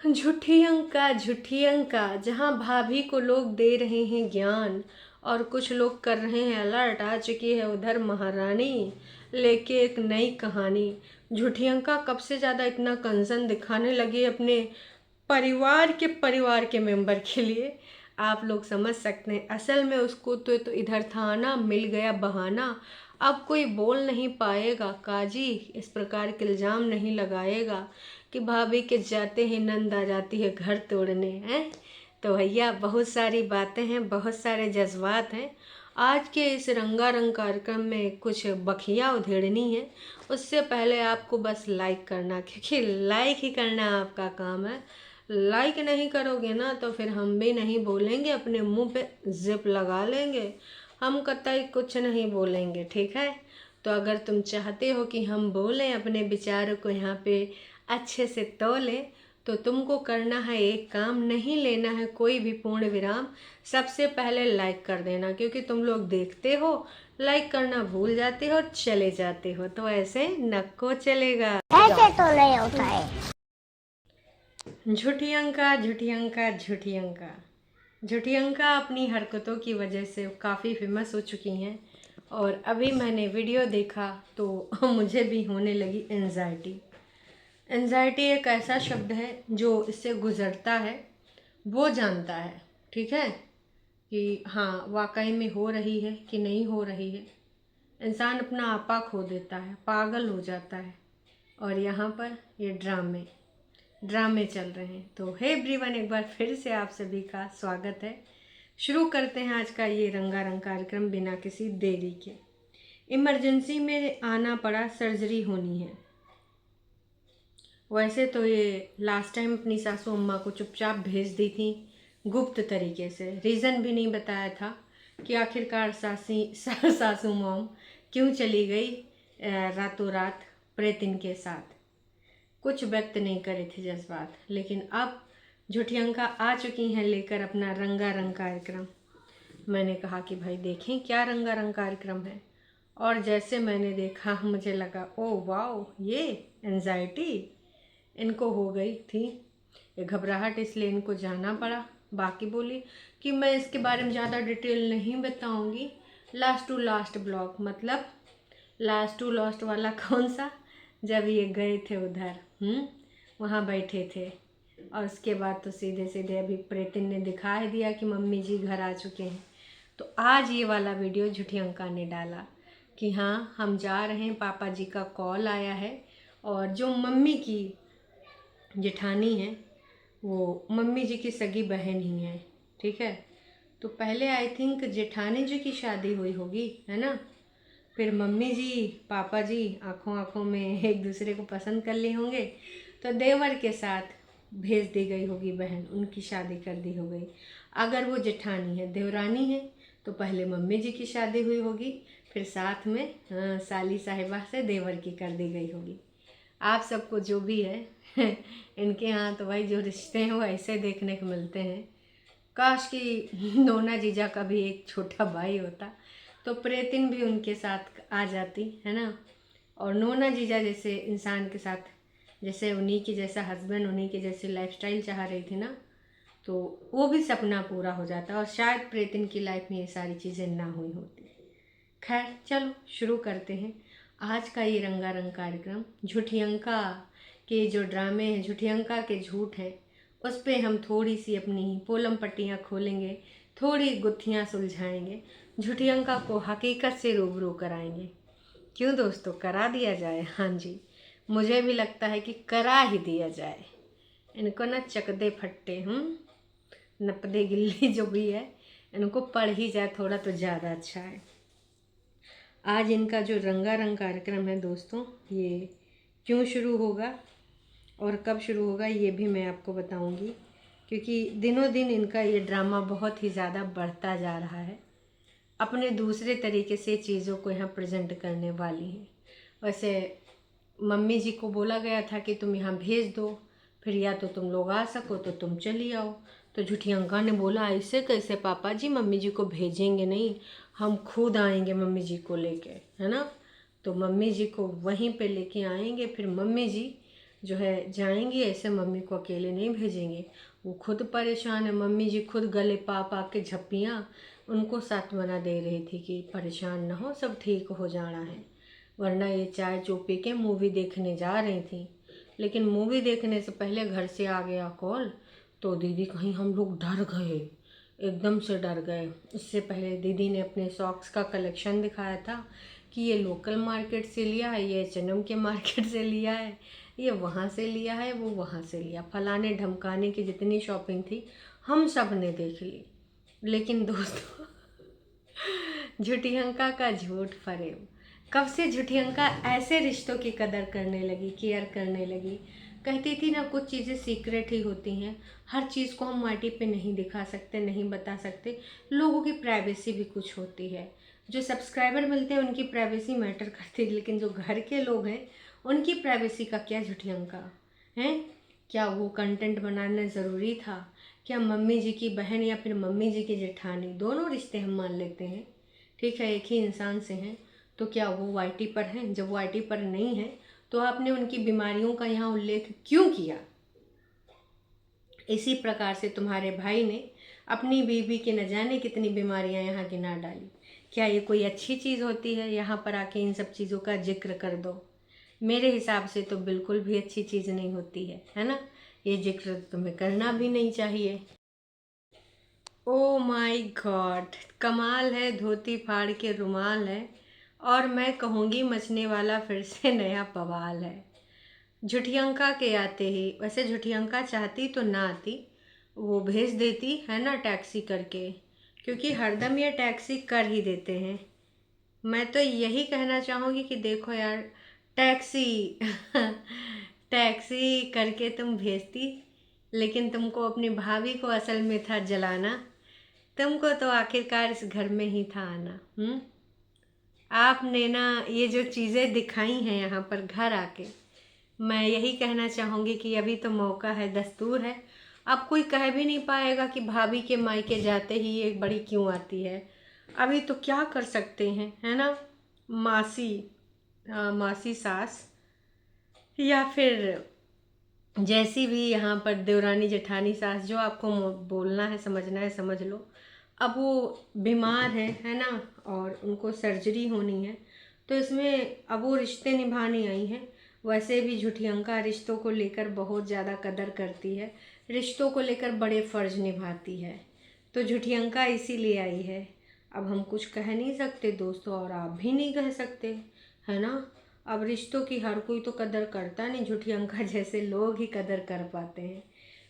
झूठी अंका जहाँ भाभी को लोग दे रहे हैं ज्ञान और कुछ लोग कर रहे हैं अलर्ट। आ चुकी है उधर महारानी लेके एक नई कहानी। झूठी अंका कब से ज़्यादा इतना कंसर्न दिखाने लगी अपने परिवार के मेंबर के लिए, आप लोग समझ सकते हैं। असल में उसको तो इधर था ना, मिल गया बहाना। अब कोई बोल नहीं पाएगा, काजी इस प्रकार के इल्ज़ाम नहीं लगाएगा कि भाभी के जाते ही नंद आ जाती है घर तोड़ने हैं। तो भैया बहुत सारी बातें हैं, बहुत सारे जज्बात हैं। आज के इस रंगारंग कार्यक्रम में कुछ बखियाँ उधेड़नी है। उससे पहले आपको बस लाइक करना, क्योंकि लाइक ही करना आपका काम है। लाइक नहीं करोगे ना तो फिर हम भी नहीं बोलेंगे, अपने मुंह पे जिप लगा लेंगे। हम कतई कुछ नहीं बोलेंगे, ठीक है। तो अगर तुम चाहते हो कि हम बोलें, अपने विचारों को यहाँ पे अच्छे से तोलें, तो तुमको करना है एक काम, नहीं लेना है कोई भी पूर्ण विराम। सबसे पहले लाइक कर देना, क्योंकि तुम लोग देखते हो लाइक करना भूल जाते हो और चले जाते हो, तो ऐसे नको चलेगा। ऐसे तो नहीं होता है। झूठी अंका झूठी अंका झूठी अंका झूठी अंका अपनी हरकतों की वजह से काफ़ी फेमस हो चुकी हैं। और अभी मैंने वीडियो देखा तो मुझे भी होने लगी एंजाइटी। एंजाइटी एक ऐसा शब्द है जो इससे गुज़रता है वो जानता है, ठीक है, कि हाँ वाकई में हो रही है कि नहीं हो रही है। इंसान अपना आपा खो देता है, पागल हो जाता है। और यहाँ पर ये ड्रामे चल रहे हैं। तो हे एवरीवन, एक बार फिर से आप सभी का स्वागत है। शुरू करते हैं आज का ये रंगारंग कार्यक्रम बिना किसी देरी के। इमरजेंसी में आना पड़ा, सर्जरी होनी है। वैसे तो ये लास्ट टाइम अपनी सासू अम्मा को चुपचाप भेज दी थी, गुप्त तरीके से। रीज़न भी नहीं बताया था कि आखिरकार सासू मॉम क्यों चली गई रातों रात प्रेतिन के साथ। कुछ व्यक्त नहीं करे थे जज्बात। लेकिन अब झूठी अंका आ चुकी हैं लेकर अपना रंगारंग कार्यक्रम। मैंने कहा कि भाई देखें क्या रंगारंग कार्यक्रम है। और जैसे मैंने देखा मुझे लगा ओह वाओ, ये एंजाइटी इनको हो गई थी, ये घबराहट, इसलिए इनको जाना पड़ा। बाकी बोली कि मैं इसके बारे में ज़्यादा डिटेल नहीं बताऊंगी। लास्ट टू लास्ट ब्लॉग, मतलब लास्ट टू लास्ट वाला कौन सा, जब ये गए थे उधर वहाँ बैठे थे। और उसके बाद तो सीधे सीधे अभी प्रेतिन ने दिखा ही दिया कि मम्मी जी घर आ चुके हैं। तो आज ये वाला वीडियो झूठी अंका ने डाला कि हाँ हम जा रहे हैं, पापा जी का कॉल आया है। और जो मम्मी की जेठानी है वो मम्मी जी की सगी बहन ही है, ठीक है। तो पहले आई थिंक जेठानी जी की शादी हुई होगी, है ना। फिर मम्मी जी पापा जी आंखों आंखों में एक दूसरे को पसंद कर लिए होंगे, तो देवर के साथ भेज दी गई होगी बहन, उनकी शादी कर दी हो गई। अगर वो जेठानी है, देवरानी है, तो पहले मम्मी जी की शादी हुई होगी, फिर साथ में साली साहिबा से देवर की कर दी गई होगी। आप सबको जो भी है इनके यहाँ तो भाई जो रिश्ते हैं वो ऐसे देखने को मिलते हैं। काश कि नोना जीजा का भी एक छोटा भाई होता तो प्रेतिन भी उनके साथ आ जाती, है ना। और नोना जीजा जैसे इंसान के साथ, जैसे उन्हीं के जैसा हस्बैंड, उन्हीं के जैसे लाइफस्टाइल चाह रही थी ना, तो वो भी सपना पूरा हो जाता और शायद प्रेतिन की लाइफ में ये सारी चीज़ें ना हुई होती। खैर चलो शुरू करते हैं आज का ये रंगारंग कार्यक्रम। झूठी अंका के जो ड्रामे हैं, झूठी अंका के झूठ हैं, उस पर हम थोड़ी सी अपनी पोलम पट्टियाँ खोलेंगे, थोड़ी गुत्थियाँ सुलझाएंगे, झूठी अंका को हकीकत से रूबरू कराएंगे। क्यों दोस्तों, करा दिया जाए? हाँ जी, मुझे भी लगता है कि करा ही दिया जाए। इनको ना चकदे फट्टे नपदे गिल्ली जो भी है, इनको पढ़ ही जाए थोड़ा तो ज़्यादा अच्छा है। आज इनका जो रंगारंग कार्यक्रम है दोस्तों, ये क्यों शुरू होगा और कब शुरू होगा ये भी मैं आपको बताऊंगी, क्योंकि दिनों दिन इनका ये ड्रामा बहुत ही ज़्यादा बढ़ता जा रहा है। अपने दूसरे तरीके से चीज़ों को यहाँ प्रेजेंट करने वाली हैं। वैसे मम्मी जी को बोला गया था कि तुम यहाँ भेज दो, फिर या तो तुम लोग आ सको तो तुम चली आओ। तो झूठी अंका ने बोला ऐसे कैसे पापा जी, मम्मी जी को भेजेंगे नहीं, हम खुद आएंगे मम्मी जी को लेके, है ना। तो मम्मी जी को वहीं पे लेके आएंगे, फिर मम्मी जी जो है जाएंगी, ऐसे मम्मी को अकेले नहीं भेजेंगे। वो खुद परेशान है, मम्मी जी खुद गले पा पा के झप्पियाँ उनको सांत्वना दे रही थी कि परेशान ना हो, सब ठीक हो जाना है। वरना ये चाय चो पी के मूवी देखने जा रही थी, लेकिन मूवी देखने से पहले घर से आ गया कॉल, तो दीदी कहीं हम लोग डर गए, एकदम से डर गए। इससे पहले दीदी ने अपने सॉक्स का कलेक्शन दिखाया था कि ये लोकल मार्केट से लिया है, ये H&M के मार्केट से लिया है, ये वहाँ से लिया है, वो वहाँ से लिया, फलाने ढमकाने की जितनी शॉपिंग थी हम सब ने देख ली। लेकिन दोस्तों झुटियंका का झूठ फरेब। कब से झुटियंका ऐसे रिश्तों की कदर करने लगी, केयर करने लगी। कहती थी ना कुछ चीज़ें सीक्रेट ही होती हैं, हर चीज़ को हम माटी पे नहीं दिखा सकते, नहीं बता सकते। लोगों की प्राइवेसी भी कुछ होती है। जो सब्सक्राइबर मिलते हैं उनकी प्राइवेसी मैटर करती है, लेकिन जो घर के लोग हैं उनकी प्राइवेसी का क्या झुटियंका हैं? क्या वो कंटेंट बनाना ज़रूरी था? क्या मम्मी जी की बहन या फिर मम्मी जी की जेठानी, दोनों रिश्ते हम मान लेते हैं, ठीक है, एक ही इंसान से हैं, तो क्या वो वाईटी पर हैं? जब वो वाईटी पर नहीं है तो आपने उनकी बीमारियों का यहाँ उल्लेख क्यों किया? इसी प्रकार से तुम्हारे भाई ने अपनी बीवी की न जाने कितनी बीमारियां यहाँ गिना डाली। क्या ये कोई अच्छी चीज़ होती है? यहाँ पर आके इन सब चीज़ों का जिक्र कर दो। मेरे हिसाब से तो बिल्कुल भी अच्छी चीज़ नहीं होती है ना? ये जिक्र तुम्हें करना भी नहीं चाहिए। ओ माय गॉड, कमाल है, धोती फाड़ के रुमाल है, और मैं कहूँगी मचने वाला फिर से नया बवाल है। झुटियंका के आते ही, वैसे झुटियंका चाहती तो ना आती, वो भेज देती है ना टैक्सी करके, क्योंकि हरदम ये टैक्सी कर ही देते हैं। मैं तो यही कहना चाहूँगी कि देखो यार, टैक्सी टैक्सी करके तुम भेजती, लेकिन तुमको अपनी भाभी को असल में था जलाना। तुमको तो आखिरकार इस घर में ही था आना। आपने ना ये जो चीज़ें दिखाई हैं यहाँ पर घर आके, मैं यही कहना चाहूँगी कि अभी तो मौका है, दस्तूर है। अब कोई कह भी नहीं पाएगा कि भाभी के मायके जाते ही ये बड़ी क्यों आती है। अभी तो क्या कर सकते हैं, है ना? मासी, मासी सास, या फिर जैसी भी यहाँ पर देवरानी जेठानी सास, जो आपको बोलना है, समझना है, समझ लो। अब वो बीमार है ना, और उनको सर्जरी होनी है, तो इसमें अब वो रिश्ते निभाने आई हैं। वैसे भी झुटियंका रिश्तों को लेकर बहुत ज़्यादा कदर करती है, रिश्तों को लेकर बड़े फ़र्ज निभाती है, तो झुटियंका इसीलिए आई है। अब हम कुछ कह नहीं सकते दोस्तों, और आप भी नहीं कह सकते, है ना? अब रिश्तों की हर कोई तो कदर करता नहीं, झुटियंका जैसे लोग ही कदर कर पाते हैं।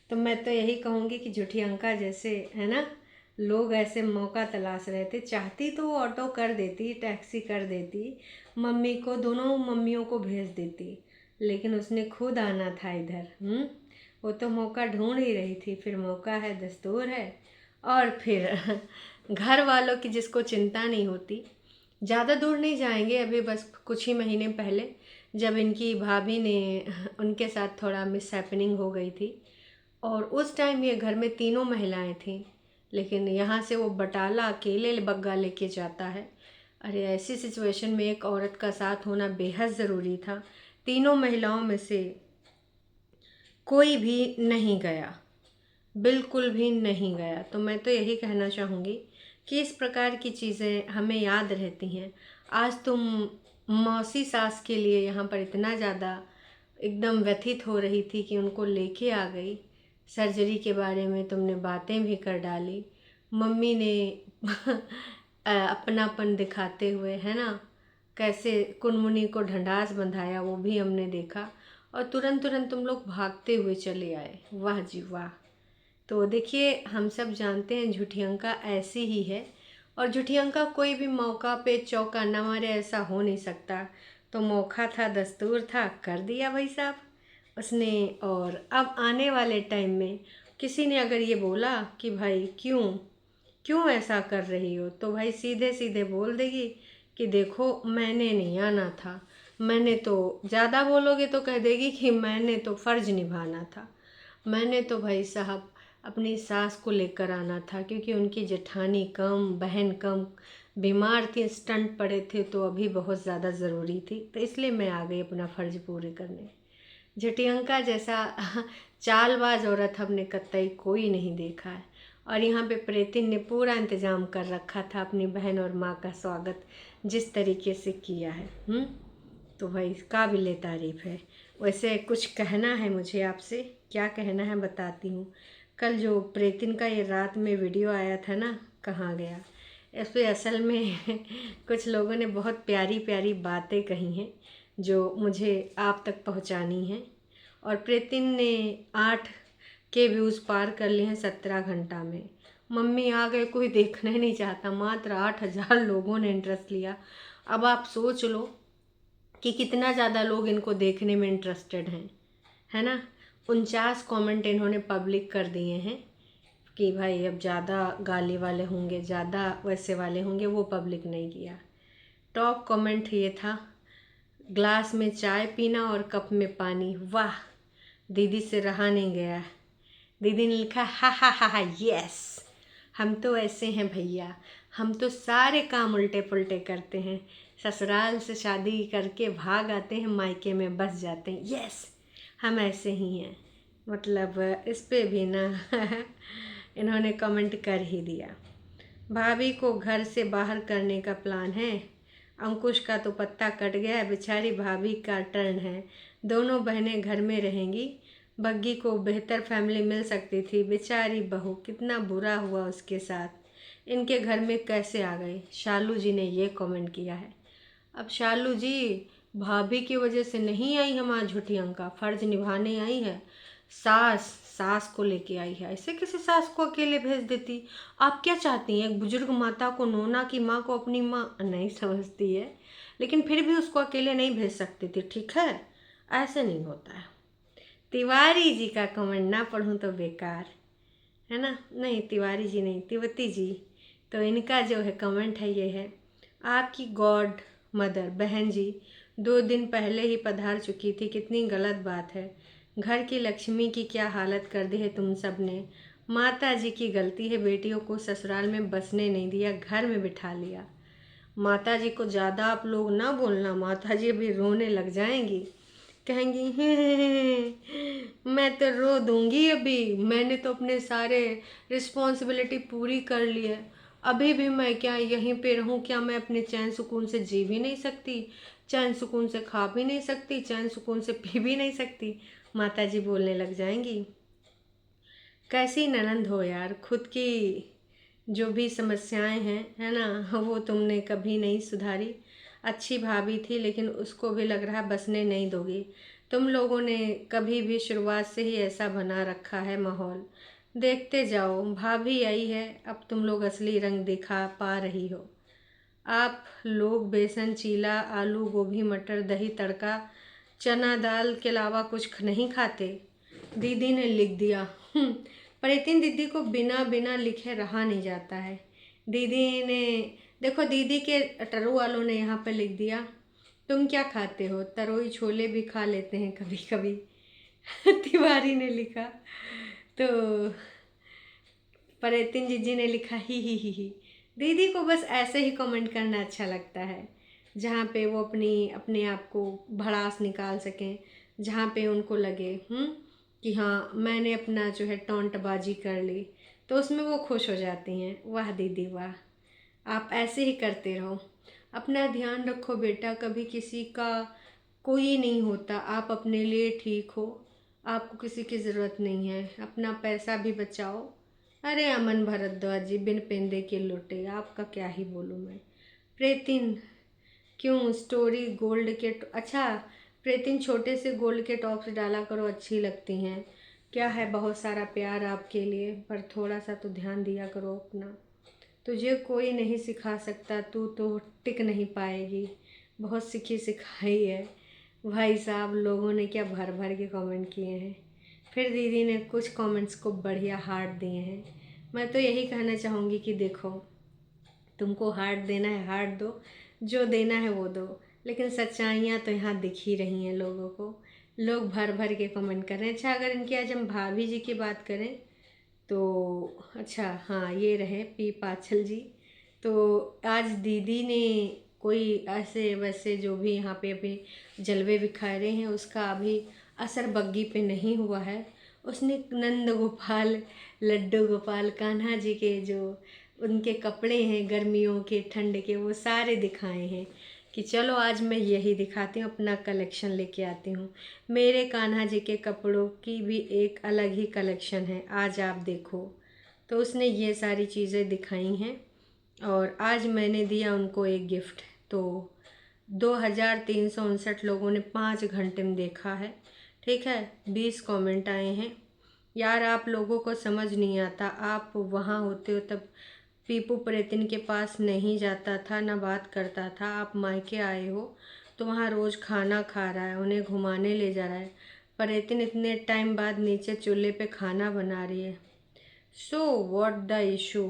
तो मैं तो यही कहूँगी कि झुटियंका जैसे, है ना, लोग ऐसे मौका तलाश रहे थे। चाहती तो वो ऑटो कर देती, टैक्सी कर देती, मम्मी को, दोनों मम्मियों को भेज देती, लेकिन उसने खुद आना था इधर। वो तो मौका ढूंढ ही रही थी। फिर मौका है, दस्तूर है, और फिर घर वालों की जिसको चिंता नहीं होती। ज़्यादा दूर नहीं जाएंगे, अभी बस कुछ ही महीने पहले जब इनकी भाभी ने उनके साथ थोड़ा मिसहैपनिंग हो गई थी, और उस टाइम ये घर में तीनों महिलाएं थीं, लेकिन यहाँ से वो बटाला अकेले बग्गा लेके जाता है। अरे ऐसी सिचुएशन में एक औरत का साथ होना बेहद ज़रूरी था। तीनों महिलाओं में से कोई भी नहीं गया, बिल्कुल भी नहीं गया। तो मैं तो यही कहना चाहूँगी कि इस प्रकार की चीज़ें हमें याद रहती हैं। आज तुम मौसी सास के लिए यहाँ पर इतना ज़्यादा एकदम व्यथित हो रही थी कि उनको लेके आ गई, सर्जरी के बारे में तुमने बातें भी कर डाली, मम्मी ने अपनापन दिखाते हुए, है ना, कैसे कुनमुनी को ढंढास बंधाया वो भी हमने देखा, और तुरंत तुरंत तुम लोग भागते हुए चले आए। वाह जी वाह। तो देखिए, हम सब जानते हैं झुटियंका ऐसी ही है, और झुटियंका कोई भी मौका पे चौका न मारे ऐसा हो नहीं सकता। तो मौका था, दस्तूर था, कर दिया भाई साहब उसने। और अब आने वाले टाइम में किसी ने अगर ये बोला कि भाई क्यों ऐसा कर रही हो, तो भाई सीधे सीधे बोल देगी कि देखो मैंने नहीं आना था। मैंने तो, ज़्यादा बोलोगे तो कह देगी कि मैंने तो फ़र्ज़ निभाना था, मैंने तो भाई साहब अपनी सास को लेकर आना था, क्योंकि उनकी जेठानी कम, बहन कम, बीमार थी, स्टंट पड़े थे, तो अभी बहुत ज़्यादा ज़रूरी थी, तो इसलिए मैं आ गई अपना फ़र्ज़ पूरे करने। झुटियंका जैसा चालबाज औरत हमने कतई कोई नहीं देखा है। और यहाँ पे प्रेतिन ने पूरा इंतजाम कर रखा था अपनी बहन और माँ का स्वागत जिस तरीके से किया है। तो भाई काबिले तारीफ़ है। वैसे कुछ कहना है मुझे आपसे, क्या कहना है बताती हूँ। कल जो प्रेतिन का ये रात में वीडियो आया था ना, कहाँ गया, इस पर असल में कुछ लोगों ने बहुत प्यारी प्यारी बातें कही हैं जो मुझे आप तक पहुँचानी हैं। और प्रेतिन ने 8 के व्यूज़ पार कर लिए हैं 17 घंटा में। मम्मी आ गए, कोई देखना ही नहीं चाहता, मात्र 8,000 लोगों ने इंटरेस्ट लिया। अब आप सोच लो कि कितना ज़्यादा लोग इनको देखने में इंटरेस्टेड हैं, है ना। 49 कमेंट इन्होंने पब्लिक कर दिए हैं कि भाई अब ज़्यादा गाली वाले होंगे, ज़्यादा वैसे वाले होंगे, वो पब्लिक नहीं किया। टॉप कमेंट ये था, ग्लास में चाय पीना और कप में पानी, वाह दीदी से रहा नहीं गया। दीदी ने लिखा हा हा हा हा यस, हम तो ऐसे हैं भैया, हम तो सारे काम उल्टे पुल्टे करते हैं, ससुराल से शादी करके भाग आते हैं, मायके में बस जाते हैं, यस हम ऐसे ही हैं। मतलब इस पे भी ना इन्होंने कमेंट कर ही दिया। भाभी को घर से बाहर करने का प्लान है, अंकुश का तो पत्ता कट गया, बेचारी भाभी का टर्न है, दोनों बहनें घर में रहेंगी, बग्गी को बेहतर फैमिली मिल सकती थी, बेचारी बहू कितना बुरा हुआ उसके साथ, इनके घर में कैसे आ गई। शालू जी ने ये कमेंट किया है। अब शालू जी भाभी की वजह से नहीं आई हमारी झुटियंका, फर्ज निभाने आई है, सास को लेके आई है। ऐसे किसी सास को अकेले भेज देती? आप क्या चाहती हैं, एक बुजुर्ग माता को, नोना की माँ को अपनी माँ नहीं समझती है, लेकिन फिर भी उसको अकेले नहीं भेज सकती थी, ठीक है, ऐसे नहीं होता है। तिवारी जी का कमेंट ना पढ़ूं तो बेकार है ना, नहीं तिवारी जी नहीं, तिवती जी, तो इनका जो है कमेंट है ये है, आपकी गॉड मदर बहन जी 2 दिन पहले ही पधार चुकी थी, कितनी गलत बात है, घर की लक्ष्मी की क्या हालत कर दी है तुम सब ने, माता जी की गलती है, बेटियों को ससुराल में बसने नहीं दिया, घर में बिठा लिया। माता जी को ज़्यादा आप लोग ना बोलना, माता जी अभी रोने लग जाएंगी, कहेंगी मैं तो रो दूंगी, अभी मैंने तो अपने सारे रिस्पॉन्सिबिलिटी पूरी कर ली है, अभी भी मैं क्या यहीं पे रहूं, क्या मैं अपने चैन सुकून से जी भी नहीं सकती, चैन सुकून से खा भी नहीं सकती, चैन सुकून से पी भी नहीं सकती, माता जी बोलने लग जाएंगी। कैसी ननंद हो यार, खुद की जो भी समस्याएं हैं है ना, वो तुमने कभी नहीं सुधारी। अच्छी भाभी थी लेकिन उसको भी लग रहा है बसने नहीं दोगी। तुम लोगों ने कभी भी शुरुआत से ही ऐसा बना रखा है माहौल, देखते जाओ, भाभी आई है, अब तुम लोग असली रंग दिखा पा रही हो। आप लोग बेसन चीला, आलू गोभी मटर दही तड़का चना दाल के अलावा कुछ नहीं खाते, दीदी ने लिख दिया। प्रीतिन दीदी को बिना बिना लिखे रहा नहीं जाता है। दीदी ने देखो, दीदी के टरू वालों ने यहाँ पे लिख दिया, तुम क्या खाते हो, तरोई छोले भी खा लेते हैं कभी कभी। तिवारी ने लिखा, तो प्रीतिन जीजी ने लिखा ही। दीदी को बस ऐसे ही कमेंट करना अच्छा लगता है, जहाँ पे वो अपने आप को भड़ास निकाल सकें, जहाँ पे उनको लगे कि हाँ मैंने अपना जो है टॉन्टबाजी कर ली, तो उसमें वो खुश हो जाती हैं। वाह दीदी वाह, आप ऐसे ही करते रहो, अपना ध्यान रखो बेटा, कभी किसी का कोई नहीं होता, आप अपने लिए ठीक हो, आपको किसी की ज़रूरत नहीं है, अपना पैसा भी बचाओ। अरे अमन भरद्वाज जी बिन पेंदे के लुटे, आपका क्या ही बोलूँ मैं। प्रेतिन क्यों स्टोरी गोल्ड के अच्छा, प्रेतिन छोटे से गोल्ड के टॉप्स डाला करो, अच्छी लगती हैं, क्या है बहुत सारा प्यार आपके लिए, पर थोड़ा सा तो ध्यान दिया करो अपना। तुझे कोई नहीं सिखा सकता, तू तो टिक नहीं पाएगी, बहुत सीखी सिखाई है। भाई साहब लोगों ने क्या भर भर के कमेंट किए हैं। फिर दीदी ने कुछ कमेंट्स को बढ़िया हार्ट दिए हैं। मैं तो यही कहना चाहूँगी कि देखो, तुमको हार्ट देना है हार्ट दो, जो देना है वो दो, लेकिन सच्चाइयाँ तो यहाँ दिख ही रही हैं लोगों को, लोग भर भर के कमेंट कर रहे हैं। अच्छा, अगर इनकी आज हम भाभी जी की बात करें तो अच्छा हाँ, ये रहे पी पाछल जी, तो आज दीदी ने कोई ऐसे वैसे जो भी यहाँ पे अभी जलवे बिखारे हैं उसका अभी असर बग्गी पे नहीं हुआ है। उसने नंद गोपाल, लड्डू गोपाल, कान्हा जी के जो उनके कपड़े हैं गर्मियों के, ठंड के, वो सारे दिखाए हैं कि चलो आज मैं यही दिखाती हूँ, अपना कलेक्शन लेके आती हूँ। मेरे कान्हा जी के कपड़ों की भी एक अलग ही कलेक्शन है, आज आप देखो। तो उसने ये सारी चीज़ें दिखाई हैं और आज मैंने दिया उनको एक गिफ्ट। तो 2359 लोगों ने 5 घंटे में देखा है, ठीक है। 20 कमेंट आए हैं। यार आप लोगों को समझ नहीं आता, आप वहाँ होते हो तब पीपू प्रेतिन के पास नहीं जाता था, ना बात करता था। आप मायके आए हो तो वहाँ रोज़ खाना खा रहा है, उन्हें घुमाने ले जा रहा है। प्रेतिन इतने टाइम बाद नीचे चूल्हे पे खाना बना रही है। So what the issue?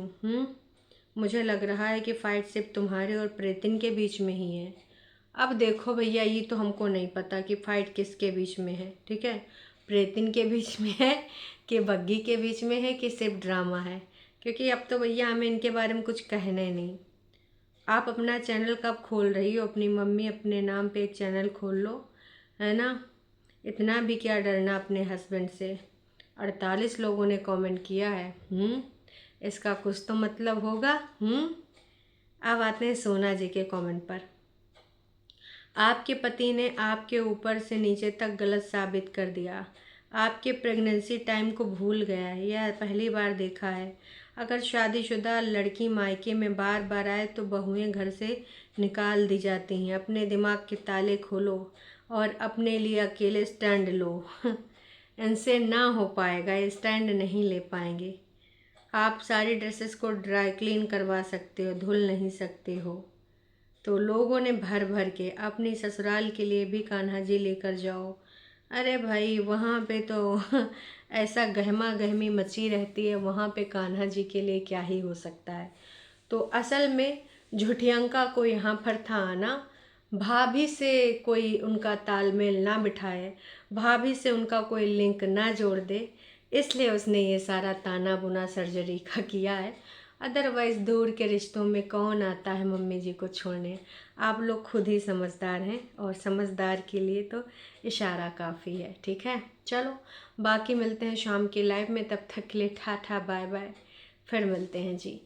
मुझे लग रहा है कि फ़ाइट सिर्फ तुम्हारे और प्रेतिन के बीच में ही है। अब देखो भैया, ये तो हमको नहीं पता कि फ़ाइट किसके बीच में है, ठीक है। प्रेतिन के बीच में है कि बग्गी के बीच में है कि सिर्फ ड्रामा है, क्योंकि अब तो भैया हमें इनके बारे में कुछ कहना ही नहीं। आप अपना चैनल कब खोल रही हो? अपनी मम्मी अपने नाम पे एक चैनल खोल लो, है ना। इतना भी क्या डरना अपने हस्बैंड से। 48 लोगों ने कमेंट किया है। इसका कुछ तो मतलब होगा। अब आते हैं सोना जी के कमेंट पर। आपके पति ने आपके ऊपर से नीचे तक गलत साबित कर दिया। आपके प्रेगनेंसी टाइम को भूल गया है, यह पहली बार देखा है। अगर शादीशुदा लड़की मायके में बार बार आए तो बहुएं घर से निकाल दी जाती हैं। अपने दिमाग के ताले खोलो और अपने लिए अकेले स्टैंड लो। इनसे ना हो पाएगा, ये स्टैंड नहीं ले पाएंगे। आप सारी ड्रेसेस को ड्राई क्लीन करवा सकते हो, धुल नहीं सकते हो। तो लोगों ने भर भर के अपनी ससुराल के लिए भी कान्हा जी लेकर जाओ। अरे भाई वहाँ पे तो ऐसा गहमा गहमी मची रहती है, वहाँ पे कान्हा जी के लिए क्या ही हो सकता है। तो असल में झुठियंका को यहाँ पर था आना, भाभी से कोई उनका तालमेल ना बिठाए, भाभी से उनका कोई लिंक ना जोड़ दे, इसलिए उसने ये सारा ताना बुना सर्जरी का किया है। अदरवाइज़ दूर के रिश्तों में कौन आता है मम्मी जी को छोड़ने। आप लोग खुद ही समझदार हैं और समझदार के लिए तो इशारा काफ़ी है, ठीक है। चलो बाकी मिलते हैं शाम की लाइव में, तब तक के लिए टाटा बाय बाय, फिर मिलते हैं जी।